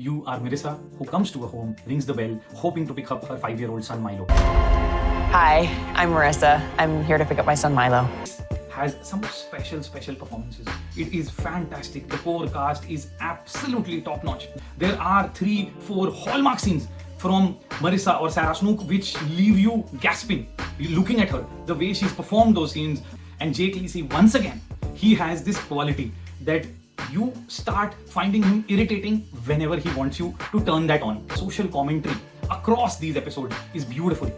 You are Marissa, who comes to a home, rings the bell, hoping to pick up her 5-year-old son Milo. Hi, I'm Marissa. I'm here to pick up my son Milo. Has some special performances. It is fantastic. The core cast is absolutely top notch. There are 3-4 hallmark scenes from Marissa or Sarah Snook which leave you gasping, looking at her, the way she's performed those scenes. And Jake Lacey, once again, he has this quality that you start finding him irritating whenever he wants you to turn that on. Social commentary across these episodes is beautiful.